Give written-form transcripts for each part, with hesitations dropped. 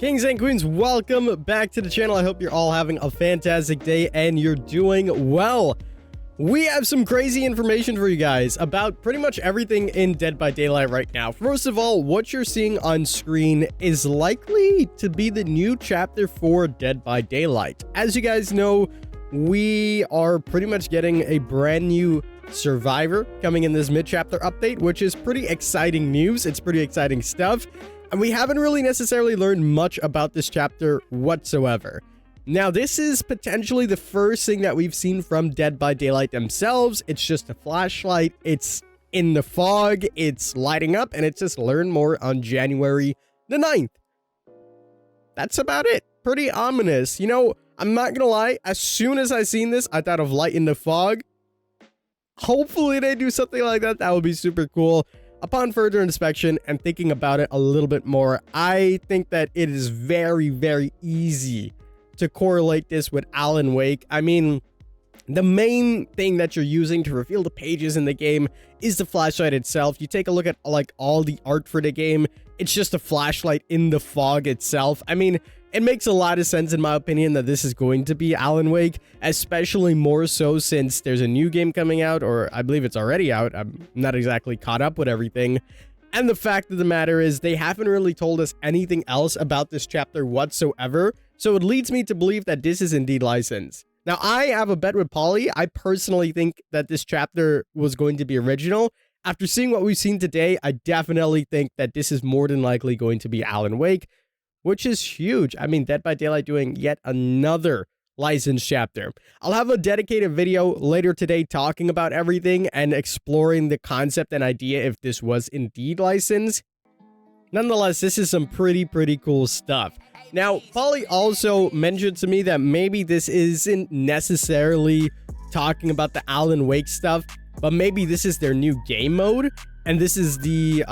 Kings and queens, welcome back to the channel. I hope you're all having a fantastic day and you're doing well. We have some crazy information for you guys about pretty much everything in Dead by Daylight right now. First of all, what you're seeing on screen is likely to be the new chapter for Dead by Daylight. As you guys know, we are pretty much getting a brand new survivor coming in this mid-chapter update, which is pretty exciting news. It's pretty exciting stuff. And we haven't really necessarily learned much about this chapter whatsoever. Now, this is potentially the first thing that we've seen from Dead by Daylight themselves. It's just a flashlight. It's in the fog. It's lighting up. And it's just learn more on January the 9th. That's about it. Pretty ominous. You know, I'm not going to lie. As soon as I seen this, I thought of light in the fog. Hopefully they do something like that. That would be super cool. Upon further inspection and thinking about it a little bit more, I think that it is very, very easy to correlate this with Alan Wake. I mean, the main thing that you're using to reveal the pages in the game is the flashlight itself. You take a look at like all the art for the game, it's just a flashlight in the fog itself. I mean, it makes a lot of sense in my opinion that this is going to be Alan Wake, especially more so since there's a new game coming out, or I believe it's already out. I'm not exactly caught up with everything. And the fact of the matter is they haven't really told us anything else about this chapter whatsoever. So it leads me to believe that this is indeed licensed. Now, I have a bet with Polly. I personally think that this chapter was going to be original. After seeing what we've seen today, I definitely think that this is more than likely going to be Alan Wake, which is huge. I mean, Dead by Daylight doing yet another licensed chapter. I'll have a dedicated video later today talking about everything and exploring the concept and idea if this was indeed licensed. Nonetheless, this is some pretty cool stuff. Now, Polly also mentioned to me that maybe this isn't necessarily talking about the Alan Wake stuff, but maybe this is their new game mode, and this is the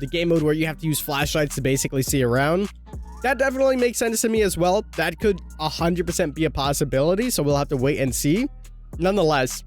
game mode where you have to use flashlights to basically see around. That definitely makes sense to me as well. That could 100% be a possibility, so we'll have to wait and see. Nonetheless,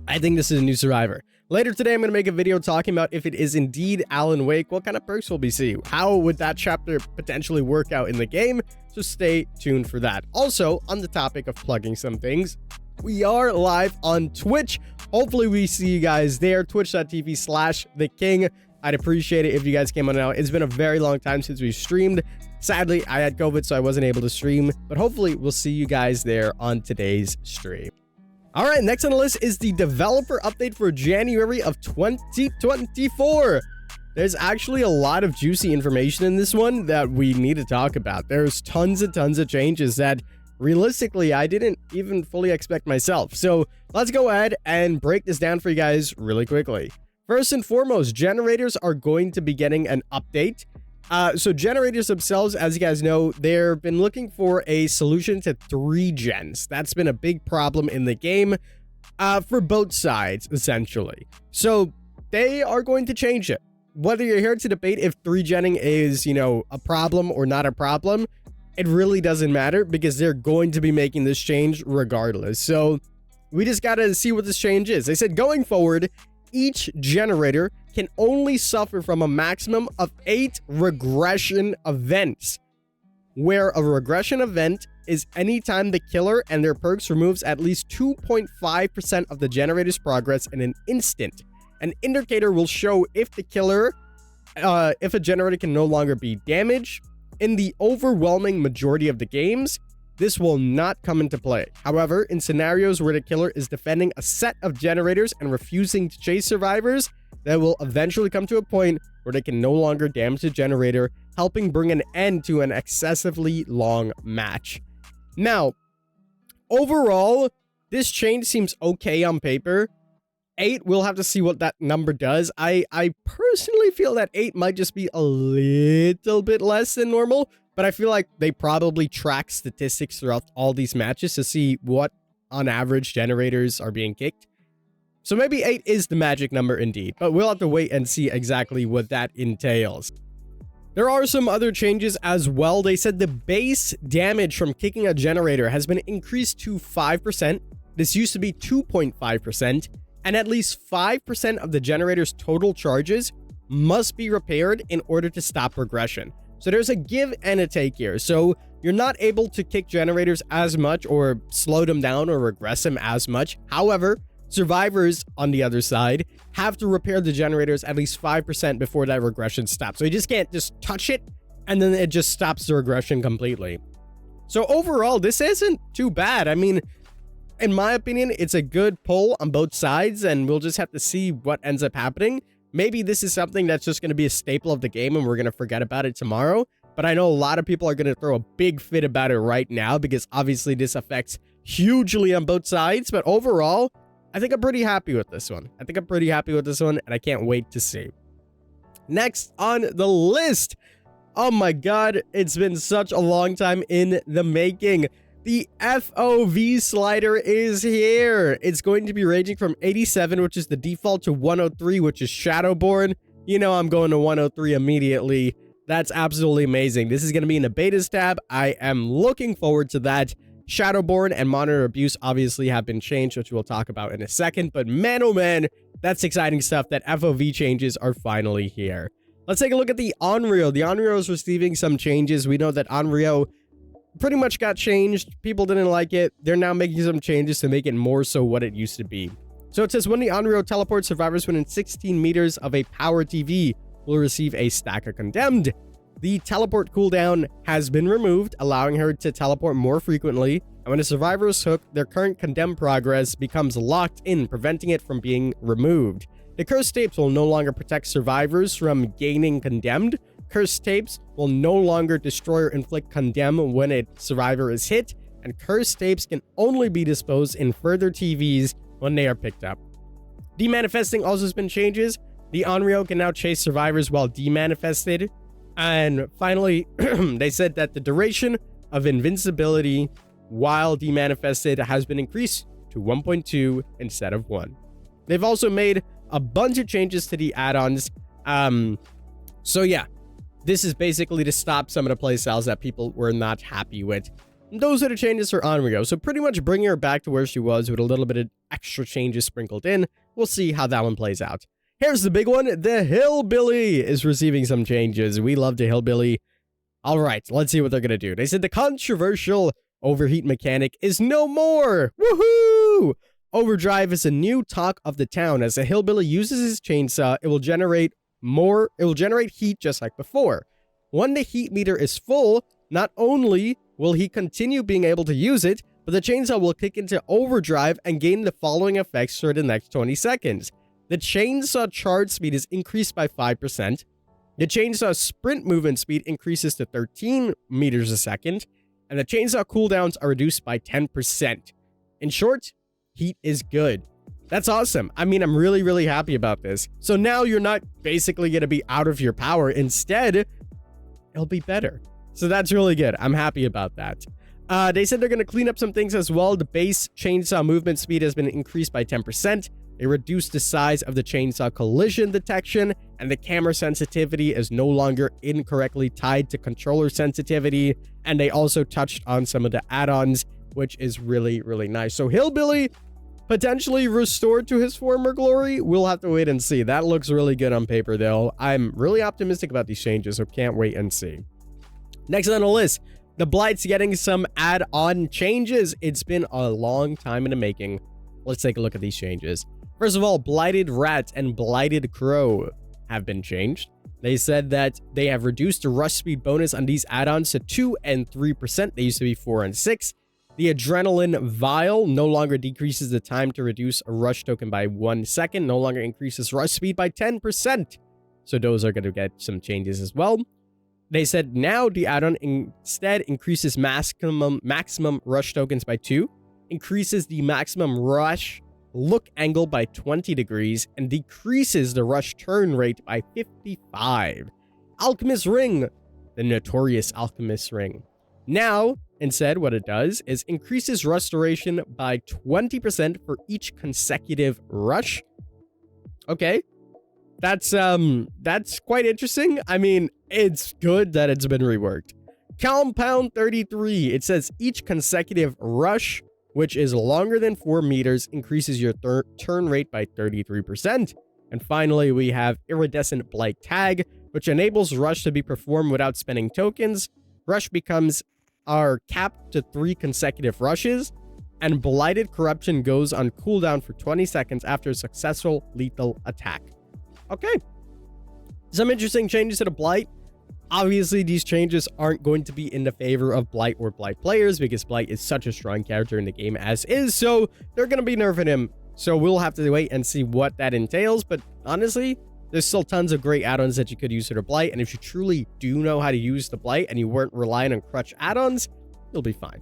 I think this is a new survivor. Later today, I'm going to make a video talking about if it is indeed Alan Wake, what kind of perks will we see, how would that chapter potentially work out in the game, so stay tuned for that. Also, on the topic of plugging some things, we are live on Twitch. Hopefully we see you guys there, twitch.tv/theking. I'd appreciate it if you guys came on out. It's been a very long time since we streamed. Sadly, I had COVID, so I wasn't able to stream, but hopefully we'll see you guys there on today's stream. All right, next on the list is the developer update for January of 2024. There's actually a lot of juicy information in this one that we need to talk about. There's tons of changes that realistically I didn't even fully expect myself. So let's go ahead and break this down for you guys really quickly. First and foremost, generators are going to be getting an update. So generators themselves, as you guys know, they've been looking for a solution to 3 gens. That's been a big problem in the game for both sides, essentially. So they are going to change it. Whether you're here to debate if 3genning is, you know, a problem or not a problem, it really doesn't matter because they're going to be making this change regardless. So we just got to see what this change is. They said going forward, each generator can only suffer from a maximum of 8 regression events, where a regression event is anytime the killer and their perks removes at least 2.5% of the generator's progress in an instant. An indicator will show if the killer, if a generator can no longer be damaged. In the overwhelming majority of the games, this will not come into play. However, in scenarios where the killer is defending a set of generators and refusing to chase survivors, that will eventually come to a point where they can no longer damage the generator, helping bring an end to an excessively long match. Now, overall, this change seems okay on paper. 8, we'll have to see what that number does. I personally feel that 8 might just be a little bit less than normal, but I feel like they probably track statistics throughout all these matches to see what, on average, generators are being kicked. So maybe 8 is the magic number indeed, but we'll have to wait and see exactly what that entails. There are some other changes as well. They said the base damage from kicking a generator has been increased to 5%. This used to be 2.5%, and at least 5% of the generator's total charges must be repaired in order to stop regression. So there's a give and a take here. So you're not able to kick generators as much or slow them down or regress them as much. However, survivors on the other side have to repair the generators at least 5% before that regression stops. So you just can't just touch it and then it just stops the regression completely. So overall, this isn't too bad. I mean, in my opinion, it's a good pull on both sides, and we'll just have to see what ends up happening. Maybe this is something that's just going to be a staple of the game and we're going to forget about it tomorrow. But I know a lot of people are going to throw a big fit about it right now because obviously this affects hugely on both sides. But overall, I think I'm pretty happy with this one. And I can't wait to see. Next on the list. Oh my god, it's been such a long time in the making. The FOV slider is here. It's going to be ranging from 87, which is the default, to 103, which is Shadowborn. You know I'm going to 103 immediately. That's absolutely amazing. This is going to be in the betas tab. I am looking forward to that. Shadowborn and Monitor Abuse obviously have been changed, which we'll talk about in a second. But man, oh man, that's exciting stuff that FOV changes are finally here. Let's take a look at the Onryo. The Onryo is receiving some changes. We know that Onryo pretty much got changed. People didn't like it. They're now making some changes to make it more so what it used to be. So it says when the Onryo teleports, survivors within 16 meters of a power TV will receive a stack of condemned. The teleport cooldown has been removed, allowing her to teleport more frequently. And when a survivor is hooked, their current condemned progress becomes locked in, preventing it from being removed. The cursed tapes will no longer protect survivors from gaining condemned. Cursed tapes will no longer destroy or inflict condemn when a survivor is hit, and cursed tapes can only be disposed in further TVs when they are picked up. Demanifesting also has been changes. The Onryo can now chase survivors while demanifested. And finally, they said that the duration of invincibility while demanifested has been increased to 1.2 instead of 1. They've also made a bunch of changes to the add-ons. So yeah, this is basically to stop some of the playstyles that people were not happy with. And those are the changes for Onryo. So pretty much bringing her back to where she was with a little bit of extra changes sprinkled in. We'll see how that one plays out. Here's the big one. The Hillbilly is receiving some changes. We love the Hillbilly. All right, let's see what they're going to do. They said the controversial overheat mechanic is no more. Woohoo! Overdrive is a new talk of the town. As a Hillbilly uses his chainsaw, it will generate heat just like before. When the heat meter is full, not only will he continue being able to use it, but the chainsaw will kick into overdrive and gain the following effects for the next 20 seconds. The chainsaw charge speed is increased by 5%. The chainsaw sprint movement speed increases to 13 meters a second. And the chainsaw cooldowns are reduced by 10%. In short, heat is good. That's awesome. I mean, I'm really, really happy about this. So now you're not basically going to be out of your power. Instead, it'll be better. So that's really good. I'm happy about that. They said they're going to clean up some things as well. The base chainsaw movement speed has been increased by 10%. They reduced the size of the chainsaw collision detection, and the camera sensitivity is no longer incorrectly tied to controller sensitivity. And they also touched on some of the add-ons, which is really, really nice. So Hillbilly potentially restored to his former glory. We'll have to wait and see. That looks really good on paper, though. I'm really optimistic about these changes, so can't wait and see. Next on the list, the Blight's getting some add-on changes. It's been a long time in the making. Let's take a look at these changes. First of all, Blighted Rat and Blighted Crow have been changed. They said that they have reduced the rush speed bonus on these add-ons to 2 and 3%. They used to be 4 and 6. The Adrenaline Vial no longer decreases the time to reduce a rush token by 1 second. No longer increases rush speed by 10%. So those are going to get some changes as well. They said now the add-on instead increases maximum rush tokens by 2, increases the maximum rush look angle by 20 degrees, and decreases the rush turn rate by 55. Alchemist Ring, the notorious Alchemist Ring. Now, instead, what it does is increases restoration by 20% for each consecutive rush. Okay. That's quite interesting. I mean, it's good that it's been reworked. Compound 33. It says each consecutive rush, which is longer than 4 meters, increases your turn rate by 33%. And finally, we have Iridescent Blight Tag. which enables Rush to be performed without spending tokens. Rush becomes capped to 3 consecutive rushes, and Blighted Corruption goes on cooldown for 20 seconds after a successful lethal attack. Okay. Some interesting changes to the Blight. Obviously, these changes aren't going to be in the favor of Blight or Blight players because Blight is such a strong character in the game as is, so they're going to be nerfing him. So we'll have to wait and see what that entails, but honestly, there's still tons of great add-ons that you could use to the Blight, and if you truly do know how to use the Blight and you weren't relying on crutch add-ons, you'll be fine.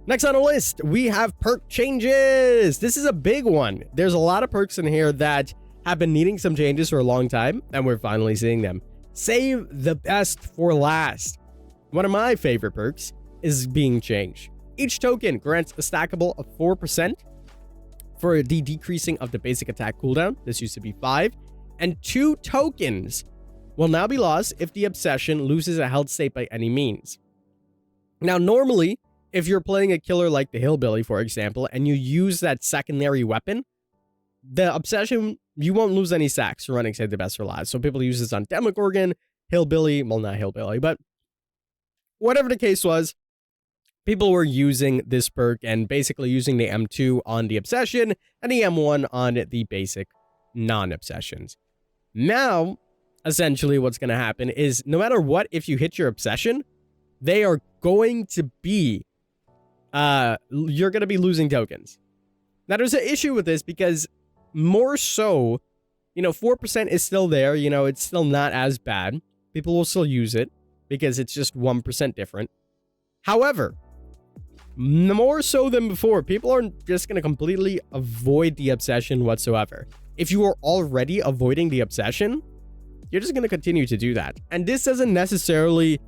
Next on the list, we have perk changes. This is a big one. There's a lot of perks in here that have been needing some changes for a long time, and we're finally seeing them. Save the best for last. One of my favorite perks is being changed. Each token grants a stackable of 4% for the decreasing of the basic attack cooldown. This used to be 5. And 2 tokens will now be lost if the obsession loses a health state by any means. Now, normally, if you're playing a killer like the Hillbilly, for example, and you use that secondary weapon, the obsession, you won't lose any stacks for running Save the Best for Last. So people use this on Demogorgon, Hillbilly, well, not Hillbilly, but whatever the case was, people were using this perk and basically using the M2 on the obsession and the M1 on the basic non-obsessions. Now, essentially what's going to happen is no matter what, if you hit your obsession, they are going to be, you're going to be losing tokens. Now, there's an issue with this because more so, 4% is still there. It's still not as bad. People will still use it because it's just 1% different. However, more so than before, people are just going to completely avoid the obsession whatsoever. If you are already avoiding the obsession, you're just going to continue to do that. And this doesn't necessarily,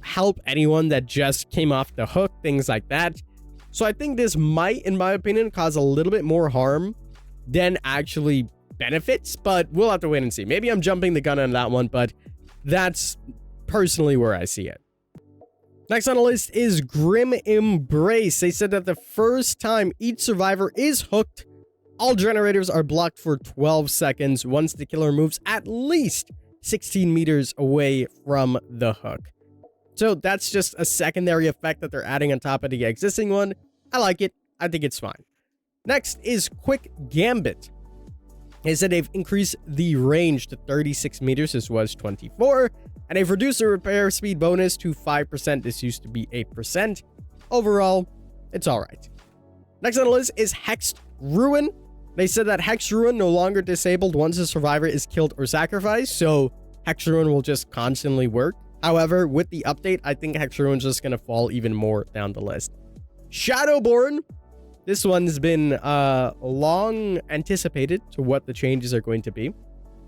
help anyone that just came off the hook, things like that. So I think this might, in my opinion, cause a little bit more harm than actually benefits, but we'll have to wait and see. Maybe I'm jumping the gun on that one, but that's personally where I see it. Next on the list is Grim Embrace. They said that the first time each survivor is hooked, all generators are blocked for 12 seconds once the killer moves at least 16 meters away from the hook. So that's just a secondary effect that they're adding on top of the existing one. I like it. I think it's fine. Next is Quick Gambit. They said they've increased the range to 36 meters. This was 24. And they've reduced the repair speed bonus to 5%. This used to be 8%. Overall, it's all right. Next on the list is Hexed Ruin. They said that Hexed Ruin no longer disabled once a survivor is killed or sacrificed. So Hexed Ruin will just constantly work. However, with the update, I think Hexed Ruin is just going to fall even more down the list. Shadowborn. This one's been long anticipated to what the changes are going to be.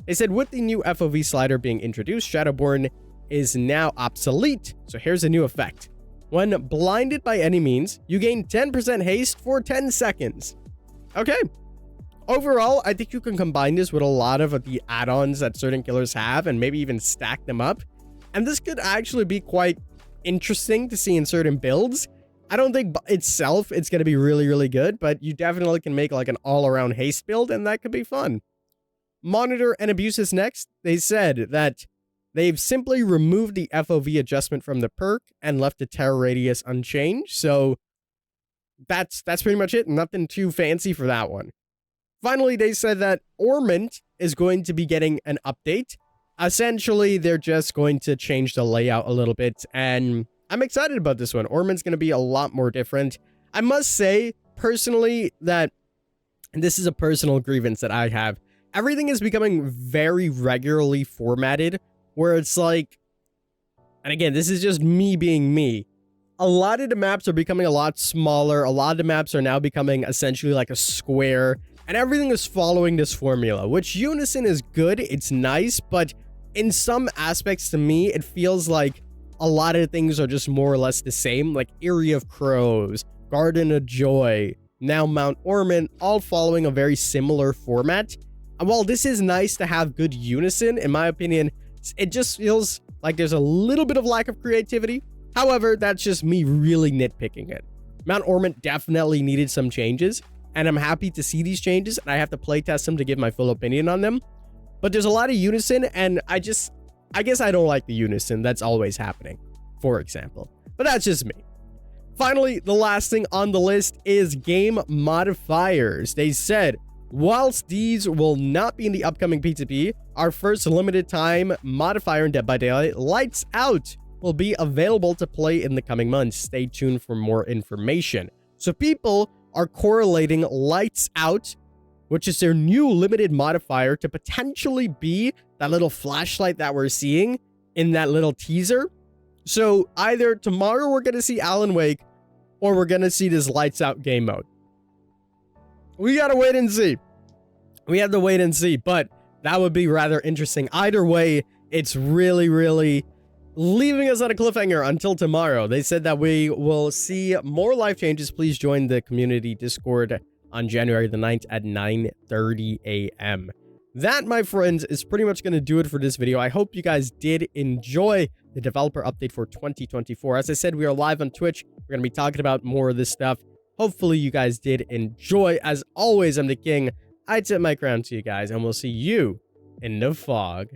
They said with the new FOV slider being introduced, Shadowborn is now obsolete. So here's a new effect. When blinded by any means, you gain 10% haste for 10 seconds. Okay. Overall, I think you can combine this with a lot of the add-ons that certain killers have and maybe even stack them up. And this could actually be quite interesting to see in certain builds. I don't think itself it's going to be really, really good, but you definitely can make like an all-around haste build, and that could be fun. Monitor and Abuse is next. They said that they've simply removed the FOV adjustment from the perk and left the terror radius unchanged. So that's pretty much it. Nothing too fancy for that one. Finally, they said that Ornament is going to be getting an update. Essentially, they're just going to change the layout a little bit, and I'm excited about this one. Ornament's going to be a lot more different. I must say, personally, that this is a personal grievance that I have. Everything is becoming very regularly formatted, where it's like, and again, this is just me being me. A lot of the maps are becoming a lot smaller. A lot of the maps are now becoming essentially like a square, and everything is following this formula, which Unison is good. It's nice, but in some aspects to me, it feels like a lot of things are just more or less the same, like Eyrie of Crows, Garden of Joy, now Mount Ormond, all following a very similar format. And while this is nice to have good unison, in my opinion, it just feels like there's a little bit of lack of creativity. However, that's just me really nitpicking it. Mount Ormond definitely needed some changes, and I'm happy to see these changes, and I have to playtest them to give my full opinion on them. But there's a lot of unison, and I guess I don't like the unison that's always happening, for example. But that's just me. Finally, the last thing on the list is game modifiers. They said, whilst these will not be in the upcoming P2P, our first limited time modifier in Dead by Daylight, Lights Out, will be available to play in the coming months. Stay tuned for more information. So people are correlating Lights Out, which is their new limited modifier, to potentially be that little flashlight that we're seeing in that little teaser. So either tomorrow we're going to see Alan Wake, or we're going to see this Lights Out game mode. We got to wait and see. We have to wait and see, but that would be rather interesting. Either way, it's really, really leaving us on a cliffhanger until tomorrow. They said that we will see more life changes. Please join the community Discord on January the 9th at 9:30 a.m. That, my friends, is pretty much going to do it for this video. I hope you guys did enjoy the developer update for 2024. As I said, we are live on Twitch. We're going to be talking about more of this stuff. Hopefully you guys did enjoy. As always, I'm the king. I tip my crown to you guys, and we'll see you in the fog.